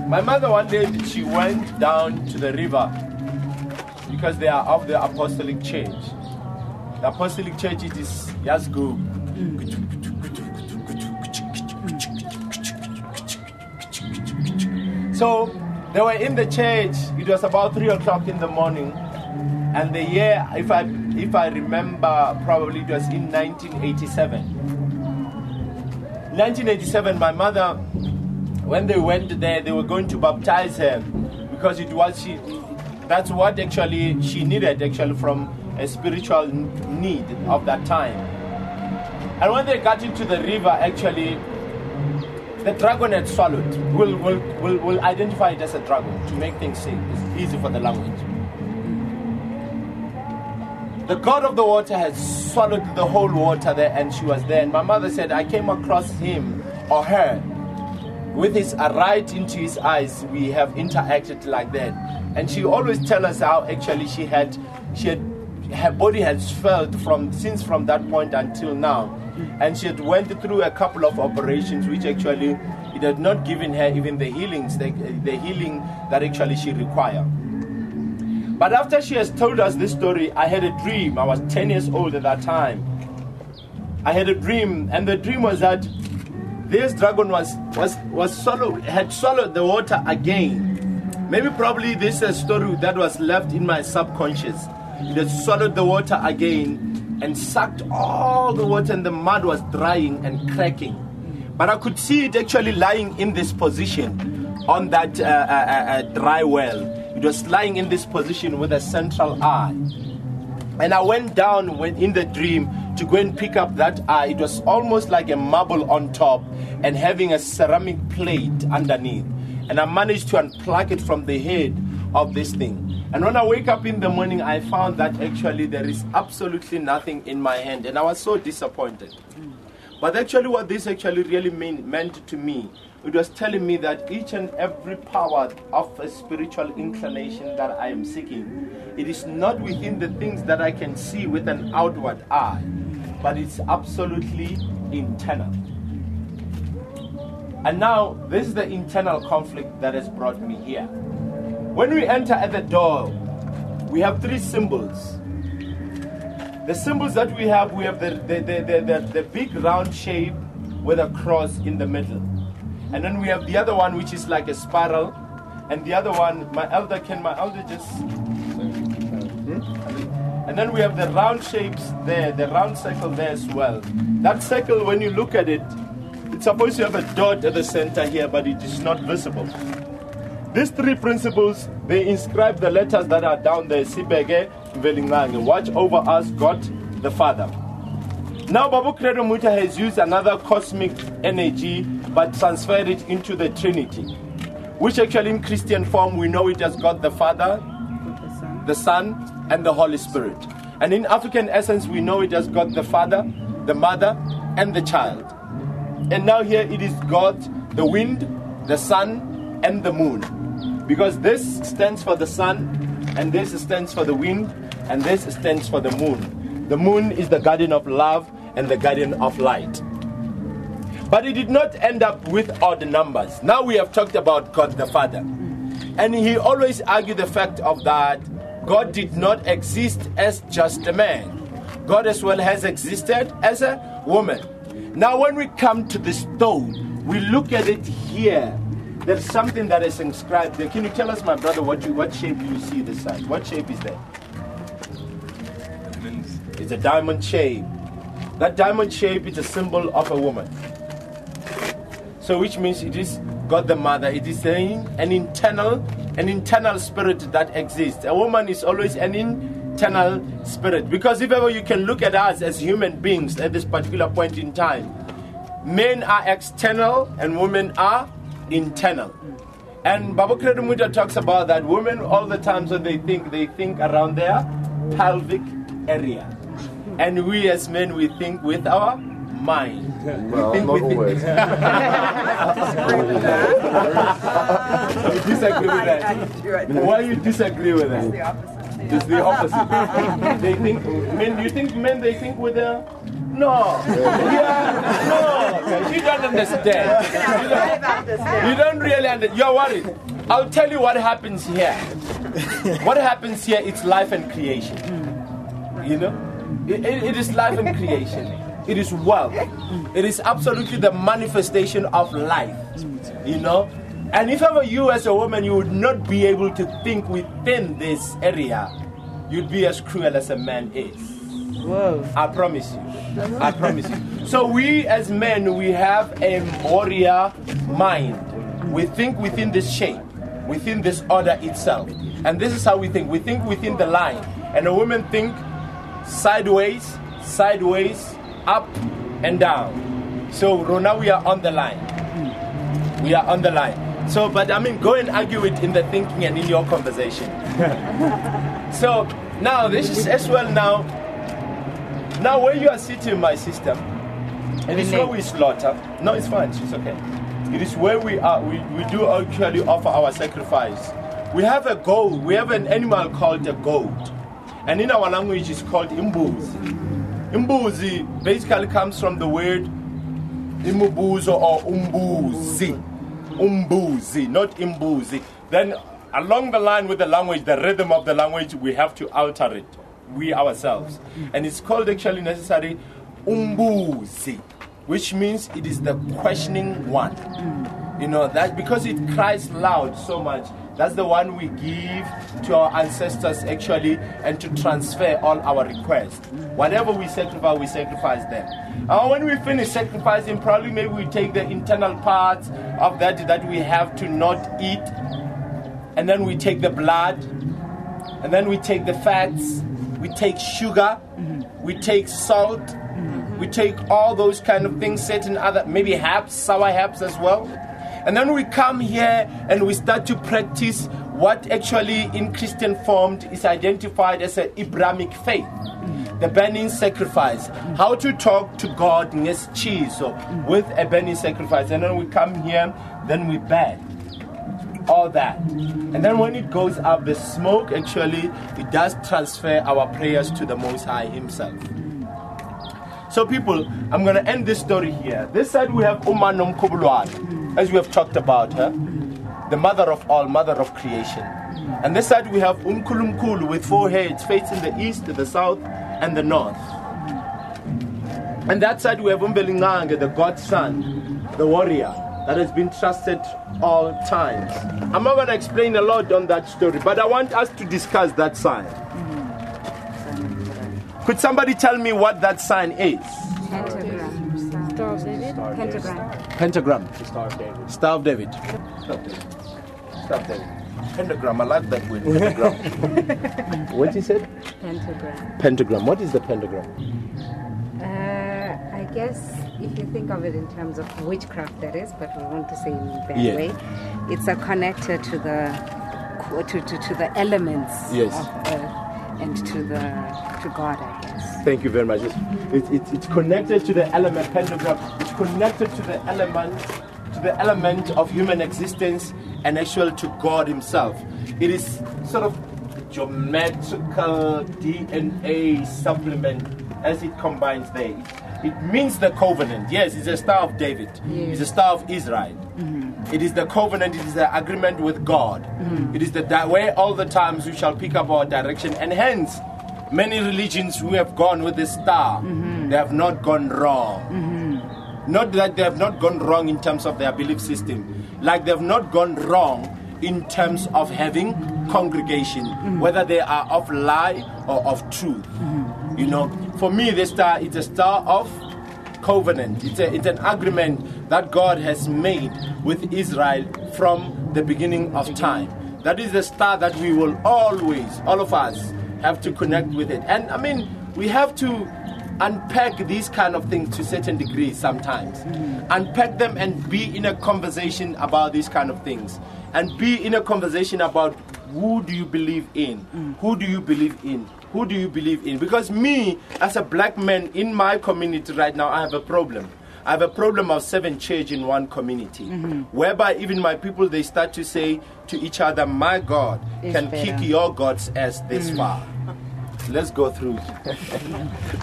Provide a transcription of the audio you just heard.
My mother one day, she went down to the river because they are of the Apostolic Church. The Apostolic Church is just go. So they were in the church. It was about 3 o'clock in the morning, and the year, if I remember, probably it was in 1987. 1987, my mother, when they went there, they were going to baptize her because it was that's what actually she needed actually from a spiritual need of that time. And when they got into the river, actually, the dragon had swallowed. We'll identify it as a dragon to make things safe. It's easy for the language. The god of the water had swallowed the whole water there, and she was there. And my mother said, I came across him or her with his right into his eyes. We have interacted like that. And she always tell us how actually her body had swelled since from that point until now. And she had went through a couple of operations which actually it had not given her even the healings, the healing that actually she required. But after she has told us this story, I had a dream. I was 10 years old at that time. I had a dream, and the dream was that this dragon had swallowed the water again. Maybe probably this is a story that was left in my subconscious. It had swallowed the water again and sucked all the water, and the mud was drying and cracking. But I could see it actually lying in this position on that dry well. It was lying in this position with a central eye. And I went down in the dream to go and pick up that eye. It was almost like a marble on top and having a ceramic plate underneath. And I managed to unplug it from the head of this thing. And when I wake up in the morning, I found that actually there is absolutely nothing in my hand. And I was so disappointed. But actually what this actually really meant to me, it was telling me that each and every power of a spiritual inclination that I am seeking, it is not within the things that I can see with an outward eye, but it's absolutely internal. And now, this is the internal conflict that has brought me here. When we enter at the door, we have 3 symbols. The symbols that we have the big round shape with a cross in the middle. And then we have the other one, which is like a spiral. And the other one, my elder just... And then we have the round shapes there, the round circle there as well. That circle, when you look at it, it's supposed to have a dot at the center here, but it is not visible. These 3 principles, they inscribe the letters that are down there. Sibeke, Mvelingange, watch over us, God the Father. Now, Babu Credo Mutwa has used another cosmic energy, but transferred it into the Trinity, which actually in Christian form, we know it as God the Father, the Son, and the Holy Spirit. And in African essence, we know it as God the Father, the Mother, and the Child. And now here it is God, the wind, the sun, and the moon. Because this stands for the sun, and this stands for the wind, and this stands for the moon. The moon is the guardian of love and the guardian of light. But it did not end up with odd numbers. Now we have talked about God the Father. And he always argued the fact of that God did not exist as just a man. God as well has existed as a woman. Now when we come to the stone, we look at it here. There's something that is inscribed there. Can you tell us, my brother, what shape do you see this side? What shape is that? It's a diamond shape. That diamond shape is a symbol of a woman. So which means it is God the Mother. It is saying an internal spirit that exists. A woman is always an internal spirit. Because if ever you can look at us as human beings at this particular point in time, men are external and women are internal. And Babu Credo Mutwa talks about that women all the times when they think around their pelvic area. And we as men, we think with our mind. Well, we think not always. You disagree with that? Why you disagree with that? It's the opposite. It's the opposite. They think men. You think men? They think with their No. No. You don't understand. You don't really understand. You're worried. I'll tell you what happens here. What happens here, it's life and creation. You know? It is life and creation. It is wealth. It is absolutely the manifestation of life. You know? And if ever you as a woman, you would not be able to think within this area, you'd be as cruel as a man is. Whoa. I promise you. I promise you. So we as men, we have a warrior mind. We think within this shape, within this order itself. And this is how we think. We think within the line. And a woman think sideways, up and down. So now we are on the line. We are on the line. So, but I mean, go and argue it in the thinking and in your conversation. So, now, this is as well now where you are sitting, my sister, it is where we slaughter. No, it's fine, it's okay. It is where we are, we do actually offer our sacrifice. We have a goat, we have an animal called a goat. And in our language, it's called imbuzi. Imbuzi basically comes from the word imubuzo or umbuzi. Umbuzi, not imbuzi. Then along the line with the language, the rhythm of the language, we have to alter it, we ourselves. And it's called actually necessary umbuzi, which means it is the questioning one. You know, that because it cries loud so much, that's the one we give to our ancestors actually, and to transfer all our requests. Whatever we sacrifice them. When we finish sacrificing, probably maybe we take the internal parts of that we have to not eat, and then we take the blood, and then we take the fats, we take sugar, we take salt, we take all those kind of things, certain other, maybe herbs, sour herbs as well. And then we come here and we start to practice what actually in Christian form is identified as an Abrahamic faith. The burning sacrifice. How to talk to God with a burning sacrifice. And then we come here, then we burn all that. And then when it goes up, the smoke actually, it does transfer our prayers to the Most High Himself. So people, I'm going to end this story here. This side we have Umanom Kubulwan, as we have talked about her, the mother of all, mother of creation. And this side we have Kulumkulu with 4 heads, facing the east, the south, and the north. And that side we have Umbelingange, the God's son, the warrior, that has been trusted all times. I'm not going to explain a lot on that story, but I want us to discuss that sign. Could somebody tell me what that sign is? Pentagram. Star of David? Pentagram. Pentagram. Star of David. Star of David. Star of David. Pentagram, I like that word. Pentagram. What you said? Pentagram. Pentagram. What is the pentagram? I guess if you think of it in terms of witchcraft, that is, but we want to say in a bad way, it's a connector to the elements of earth and to God, I guess. Thank you very much. It's connected to the element pentagram. It's connected to the element of human existence and actually to God Himself. It is sort of geometrical DNA supplement as it combines there. It means the covenant. Yes, it's a Star of David. Yes. It's a Star of Israel. Mm-hmm. It is the covenant. It is the agreement with God. Mm-hmm. It is the way all the times we shall pick up our direction. And hence, many religions who have gone with the star, they have not gone wrong. Mm-hmm. Not that they have not gone wrong in terms of their belief system. Like they have not gone wrong in terms of having congregation, whether they are of lie or of truth. You know, for me, the star is a star of covenant. It's an agreement that God has made with Israel from the beginning of time. That is the star that we will always, all of us, have to connect with it. And I mean, we have to unpack these kind of things to a certain degree sometimes. Unpack them and be in a conversation about these kind of things. And be in a conversation about who do you believe in? Who do you believe in? Who do you believe in? Because me, as a black man in my community right now, I have a problem. I have a problem of 7 church in one community, whereby even my people, they start to say to each other, my God can kick your God's ass this far. Let's go through.